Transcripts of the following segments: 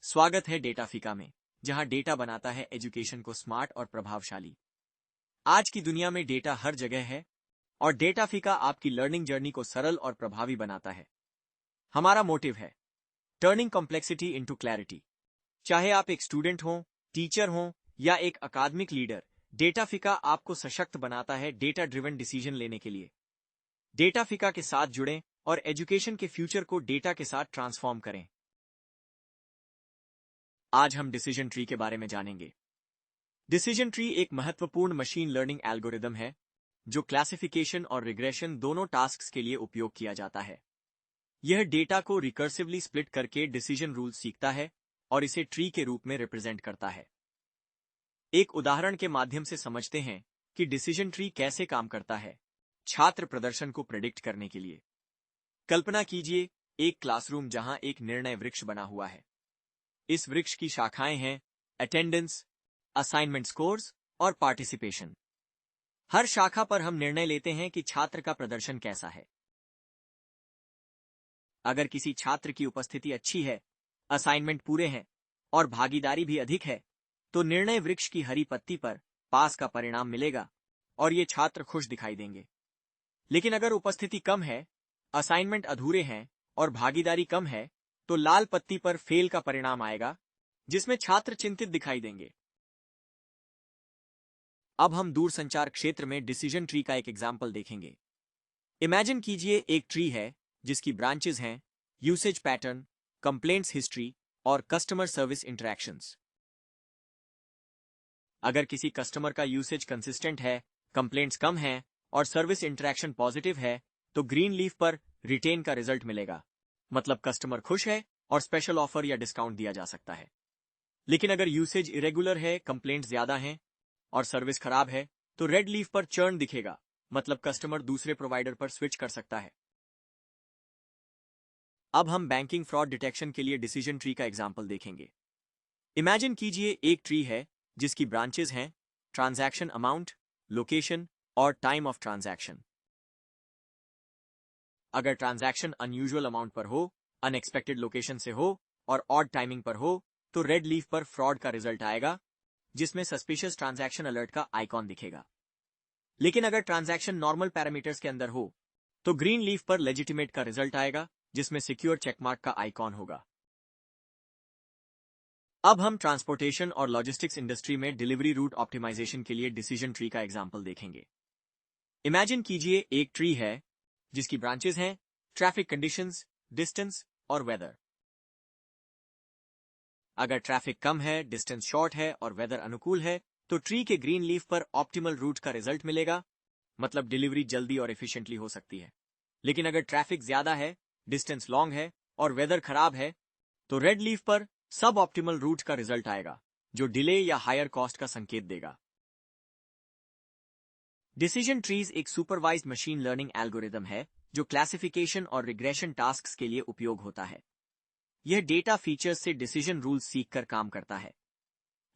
स्वागत है डेटाफिका में, जहां डेटा बनाता है एजुकेशन को स्मार्ट और प्रभावशाली। आज की दुनिया में डेटा हर जगह है और डेटाफिका आपकी लर्निंग जर्नी को सरल और प्रभावी बनाता है। हमारा मोटिव है टर्निंग कॉम्प्लेक्सिटी इनटू क्लैरिटी। चाहे आप एक स्टूडेंट हो, टीचर हो या एक अकादमिक लीडर, डेटाफिका आपको सशक्त बनाता है डेटा ड्रिवन डिसीजन लेने के लिए। डेटाफिका के साथ जुड़ें और एजुकेशन के फ्यूचर को डेटा के साथ ट्रांसफॉर्म करें। आज हम डिसीजन ट्री के बारे में जानेंगे। डिसीजन ट्री एक महत्वपूर्ण मशीन लर्निंग एल्गोरिदम है जो क्लासिफिकेशन और रिग्रेशन दोनों टास्क्स के लिए उपयोग किया जाता है। यह डेटा को रिकर्सिवली स्प्लिट करके डिसीजन रूल सीखता है और इसे ट्री के रूप में रिप्रेजेंट करता है। एक उदाहरण के माध्यम से समझते हैं कि डिसीजन ट्री कैसे काम करता है। छात्र प्रदर्शन को प्रेडिक्ट करने के लिए कल्पना कीजिए एक क्लासरूम जहां एक निर्णय वृक्ष बना हुआ है। इस वृक्ष की शाखाएं हैं अटेंडेंस, असाइनमेंट स्कोर्स और पार्टिसिपेशन। हर शाखा पर हम निर्णय लेते हैं कि छात्र का प्रदर्शन कैसा है। अगर किसी छात्र की उपस्थिति अच्छी है, असाइनमेंट पूरे हैं और भागीदारी भी अधिक है, तो निर्णय वृक्ष की हरी पत्ती पर पास का परिणाम मिलेगा और ये छात्र खुश दिखाई देंगे। लेकिन अगर उपस्थिति कम है, असाइनमेंट अधूरे हैं और भागीदारी कम है, तो लाल पत्ती पर फेल का परिणाम आएगा, जिसमें छात्र चिंतित दिखाई देंगे। अब हम दूरसंचार क्षेत्र में डिसीजन ट्री का एक एग्जाम्पल देखेंगे। इमेजिन कीजिए एक ट्री है जिसकी ब्रांचेस हैं यूसेज पैटर्न, कंप्लेंट्स हिस्ट्री और कस्टमर सर्विस इंटरैक्शंस। अगर किसी कस्टमर का यूसेज कंसिस्टेंट है, कंप्लेंट्स कम हैं और सर्विस इंटरैक्शन पॉजिटिव है, तो ग्रीन लीफ पर रिटेन का रिजल्ट मिलेगा, मतलब कस्टमर खुश है और स्पेशल ऑफर या डिस्काउंट दिया जा सकता है। लेकिन अगर यूसेज इरेगुलर है, कंप्लेंट्स ज्यादा हैं और सर्विस खराब है, तो रेड लीफ पर चर्न दिखेगा, मतलब कस्टमर दूसरे प्रोवाइडर पर स्विच कर सकता है। अब हम बैंकिंग फ्रॉड डिटेक्शन के लिए डिसीजन ट्री का एग्जाम्पल देखेंगे। इमेजिन कीजिए एक ट्री है जिसकी ब्रांचेस हैं ट्रांजैक्शन अमाउंट, लोकेशन और टाइम ऑफ ट्रांजैक्शन। अगर ट्रांजैक्शन अनयूजुअल अमाउंट पर हो, अनएक्सपेक्टेड लोकेशन से हो और ऑड टाइमिंग पर हो, तो रेड लीफ पर फ्रॉड का रिजल्ट आएगा, जिसमें सस्पिशियस ट्रांजैक्शन अलर्ट का आइकॉन दिखेगा। लेकिन अगर ट्रांजैक्शन नॉर्मल पैरामीटर्स के अंदर हो, तो ग्रीन लीफ पर लेजिटिमेट का रिजल्ट आएगा, जिसमें सिक्योर चेकमार्क का आइकॉन होगा। अब हम ट्रांसपोर्टेशन और लॉजिस्टिक्स इंडस्ट्री में डिलीवरी रूट ऑप्टिमाइजेशन के लिए डिसीजन ट्री का एग्जाम्पल देखेंगे। इमेजिन कीजिए एक ट्री है जिसकी ब्रांचेस हैं ट्रैफिक कंडीशंस, डिस्टेंस और वेदर। अगर ट्रैफिक कम है, डिस्टेंस शॉर्ट है और वेदर अनुकूल है, तो ट्री के ग्रीन लीफ पर ऑप्टिमल रूट का रिजल्ट मिलेगा, मतलब डिलीवरी जल्दी और एफिशिएंटली हो सकती है। लेकिन अगर ट्रैफिक ज्यादा है, डिस्टेंस लॉन्ग है और वेदर खराब है, तो रेड लीफ पर सब ऑप्टिमल रूट का रिजल्ट आएगा, जो डिले या हायर कॉस्ट का संकेत देगा। डिसीजन ट्रीज एक सुपरवाइज्ड मशीन लर्निंग एल्गोरिदम है जो क्लासिफिकेशन और रिग्रेशन टास्क्स के लिए उपयोग होता है। यह डेटा फीचर्स से डिसीजन रूल्स सीखकर काम करता है।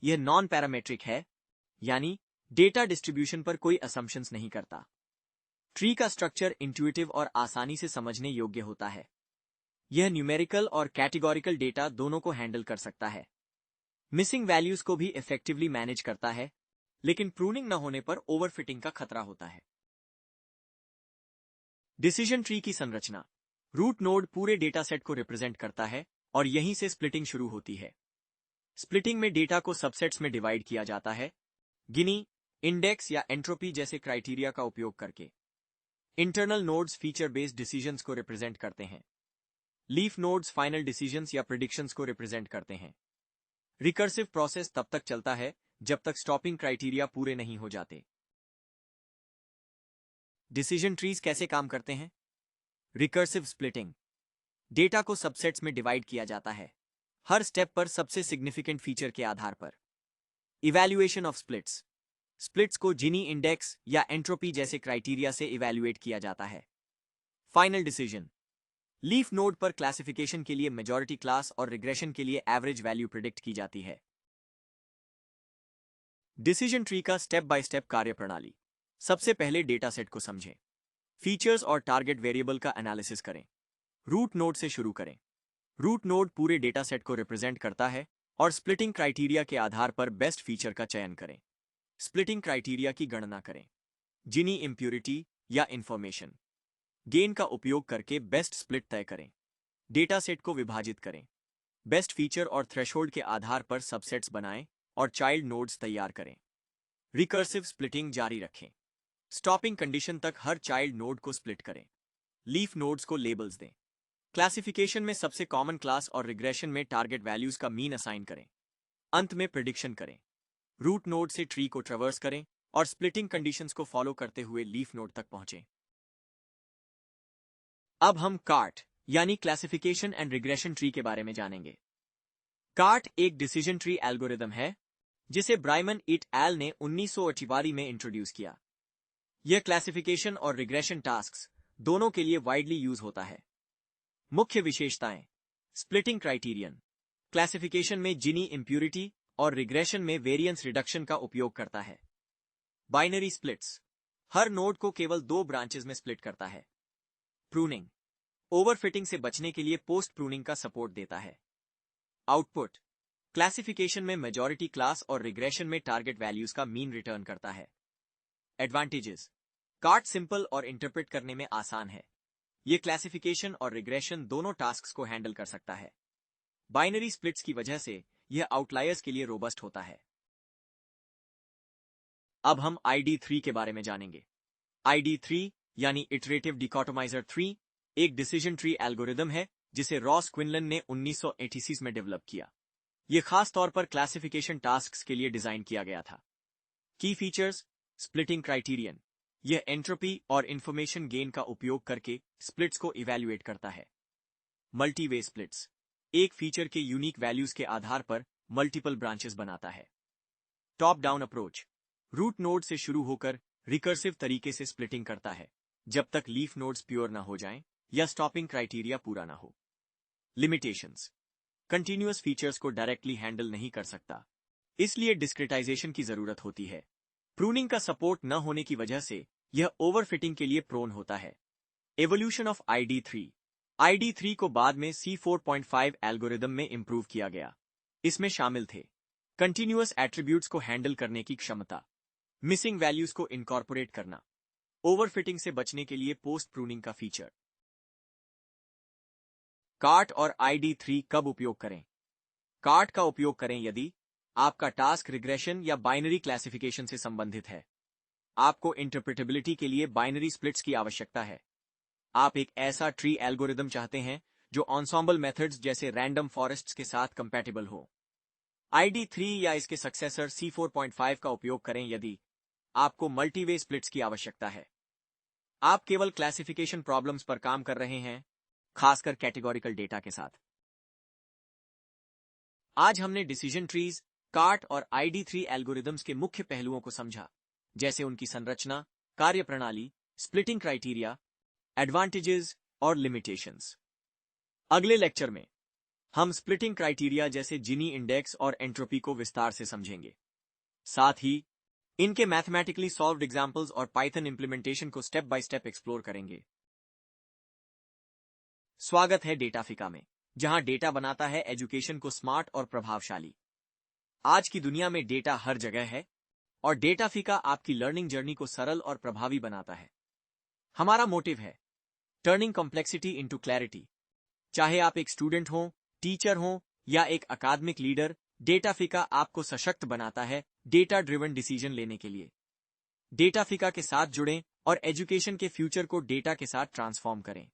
यह नॉन पैरामेट्रिक है, यानी डेटा डिस्ट्रीब्यूशन पर कोई असम्पशंस नहीं करता। ट्री का स्ट्रक्चर इंट्यूटिव और आसानी से समझने योग्य होता है। यह न्यूमेरिकल और कैटेगोरिकल डेटा दोनों को हैंडल कर सकता है। मिसिंग वैल्यूज को भी इफेक्टिवली मैनेज करता है, लेकिन प्रूनिंग न होने पर ओवरफिटिंग का खतरा होता है। डिसीजन ट्री की संरचना। रूट नोड पूरे डेटा सेट को रिप्रेजेंट करता है और यहीं से स्प्लिटिंग शुरू होती है। स्प्लिटिंग में डेटा को सबसेट्स में डिवाइड किया जाता है, गिनी, इंडेक्स या एंट्रोपी जैसे क्राइटेरिया का उपयोग करके। Internal nodes feature based decisions को रिप्रेजेंट करते हैं। लीफ नोड्स फाइनल डिसीजंस या प्रिडिक्शंस को रिप्रेजेंट करते हैं। रिकर्सिव प्रोसेस तब तक चलता है जब तक स्टॉपिंग क्राइटेरिया पूरे नहीं हो जाते। डिसीजन ट्रीज कैसे काम करते हैं? Recursive splitting. डेटा को सबसेट्स में डिवाइड किया जाता है, हर स्टेप पर सबसे सिग्निफिकेंट फीचर के आधार पर। Evaluation of splits. स्प्लिट्स को जिनी इंडेक्स या एंट्रोपी जैसे क्राइटेरिया से इवैल्यूएट किया जाता है। Final decision. लीफ नोड पर क्लासिफिकेशन के लिए मेजॉरिटी क्लास और रिग्रेशन के लिए एवरेज वैल्यू प्रिडिक्ट की जाती है। डिसीजन ट्री का स्टेप बाय स्टेप कार्यप्रणाली। सबसे पहले डेटा सेट को समझें। फीचर्स और टारगेट वेरिएबल का एनालिसिस करें। रूट नोड से शुरू करें। रूट नोड पूरे डेटा सेट को रिप्रेजेंट करता है और स्प्लिटिंग क्राइटेरिया के आधार पर बेस्ट फीचर का चयन करें। स्प्लिटिंग क्राइटेरिया की गणना करें। जिनी इम्प्यूरिटी या इंफॉर्मेशन गेन का उपयोग करके बेस्ट स्प्लिट तय करें। डेटा सेट को विभाजित करें। बेस्ट फीचर और थ्रेशोल्ड के आधार पर सबसेट्स बनाएं और चाइल्ड नोड्स तैयार करें। रिकर्सिव स्प्लिटिंग जारी रखें। स्टॉपिंग कंडीशन तक हर चाइल्ड नोड को स्प्लिट करें। लीफ नोड्स को लेबल्स दें। क्लासिफिकेशन में सबसे कॉमन क्लास और रिग्रेशन में टारगेट वैल्यूज का मीन असाइन करें। अंत में प्रिडिक्शन करें। रूट नोड से ट्री को ट्रैवर्स करें और स्प्लिटिंग कंडीशंस को फॉलो करते हुए लीफ नोड तक पहुंचें। अब हम कार्ट यानी क्लासिफिकेशन एंड रिग्रेशन ट्री के बारे में जानेंगे। कार्ट एक डिसीजन ट्री एल्गोरिदम है जिसे ब्राइमन इट एल ने 1988 में इंट्रोड्यूस किया। यह क्लासिफिकेशन और रिग्रेशन टास्क्स दोनों के लिए वाइडली यूज होता है। मुख्य विशेषताएं: स्प्लिटिंग क्राइटेरियन क्लासिफिकेशन में जिनी इम्प्यूरिटी और रिग्रेशन में वेरिएंस रिडक्शन का उपयोग करता है। बाइनरी स्प्लिट्स हर नोड को केवल 2 ब्रांचेस में स्प्लिट करता है। प्रूनिंग ओवरफिटिंग से बचने के लिए पोस्ट प्रूनिंग का सपोर्ट देता है। आउटपुट क्लासिफिकेशन में मेजॉरिटी क्लास और रिग्रेशन में टारगेट वैल्यूज का मीन रिटर्न करता है। एडवांटेजेस: कार्ट सिंपल और इंटरप्रेट करने में आसान है। यह क्लासिफिकेशन और रिग्रेशन दोनों टास्क्स को हैंडल कर सकता है। बाइनरी स्प्लिट्स की वजह से यह आउटलायर्स के लिए रोबस्ट होता है। अब हम ID3 के बारे में जानेंगे। ID3 यानी इटरेटिव डिकोटोमाइजर 3 एक डिसीजन ट्री एल्गोरिदम है जिसे रॉस क्विनलन ने 1986 में डेवलप किया। यह खास तौर पर क्लासिफिकेशन टास्क्स के लिए डिजाइन किया गया था। की फीचर्स: स्प्लिटिंग क्राइटेरियन यह एंट्रोपी और इंफॉर्मेशन गेन का उपयोग करके स्प्लिट्स को इवैल्यूएट करता है। मल्टीवे स्प्लिट्स एक फीचर के यूनिक वैल्यूज के आधार पर मल्टीपल ब्रांचेस बनाता है। Top down approach root node से शुरू होकर रिकर्सिव तरीके से स्प्लिटिंग करता है जब तक लीफ नोड्स प्योर ना हो जाएं या स्टॉपिंग क्राइटेरिया पूरा ना हो। लिमिटेशंस कंटीन्यूअस फीचर्स को डायरेक्टली हैंडल नहीं कर सकता, इसलिए डिस्क्रिटाइजेशन की जरूरत होती है। प्रूनिंग का सपोर्ट न होने की वजह से यह ओवरफिटिंग के लिए प्रोन होता है। एवोल्यूशन ऑफ ID3 को बाद में C4.5 एल्गोरिदम में इंप्रूव किया गया। इसमें शामिल थे कंटीन्यूअस एट्रीब्यूट्स को हैंडल करने की क्षमता, मिसिंग वैल्यूज को इनकॉर्पोरेट करना, ओवरफिटिंग से बचने के लिए पोस्ट प्रूनिंग का फीचर। कार्ट और ID3 कब उपयोग करें? कार्ट का उपयोग करें यदि आपका टास्क रिग्रेशन या बाइनरी क्लासिफिकेशन से संबंधित है। आपको इंटरप्रेटेबिलिटी के लिए बाइनरी स्प्लिट्स की आवश्यकता है। आप एक ऐसा ट्री एल्गोरिदम चाहते हैं जो एन्सेम्बल मेथड्स जैसे रैंडम फॉरेस्ट्स के साथ कंपैटिबल हो। ID3 या इसके सक्सेसर C4.5 का उपयोग करें यदि आपको मल्टीवे स्प्लिट्स की आवश्यकता है। आप केवल क्लासिफिकेशन प्रॉब्लम्स पर काम कर रहे हैं, खासकर कैटेगोरिकल डेटा के साथ। आज हमने डिसीजन ट्रीज, कार्ट और ID3 एल्गोरिदम्स के मुख्य पहलुओं को समझा, जैसे उनकी संरचना, कार्यप्रणाली, स्प्लिटिंग क्राइटेरिया, एडवांटेजेस और लिमिटेशंस। अगले लेक्चर में हम स्प्लिटिंग क्राइटेरिया जैसे जिनी इंडेक्स और एंट्रोपी को विस्तार से समझेंगे। साथ ही इनके मैथमेटिकली सॉल्व्ड एग्जांपल्स और पाइथन इंप्लीमेंटेशन को स्टेप बाय स्टेप एक्सप्लोर करेंगे। स्वागत है डेटाफिका में, जहां डेटा बनाता है एजुकेशन को स्मार्ट और प्रभावशाली। आज की दुनिया में डेटा हर जगह है और डेटाफिका आपकी लर्निंग जर्नी को सरल और प्रभावी बनाता है। हमारा मोटिव है टर्निंग कॉम्प्लेक्सिटी इनटू क्लैरिटी। चाहे आप एक स्टूडेंट हो, टीचर हो या एक अकादमिक लीडर, डेटाफिका आपको सशक्त बनाता है डेटा ड्रिवन डिसीजन लेने के लिए। डेटाफिका के साथ जुड़ें और एजुकेशन के फ्यूचर को डेटा के साथ ट्रांसफॉर्म करें।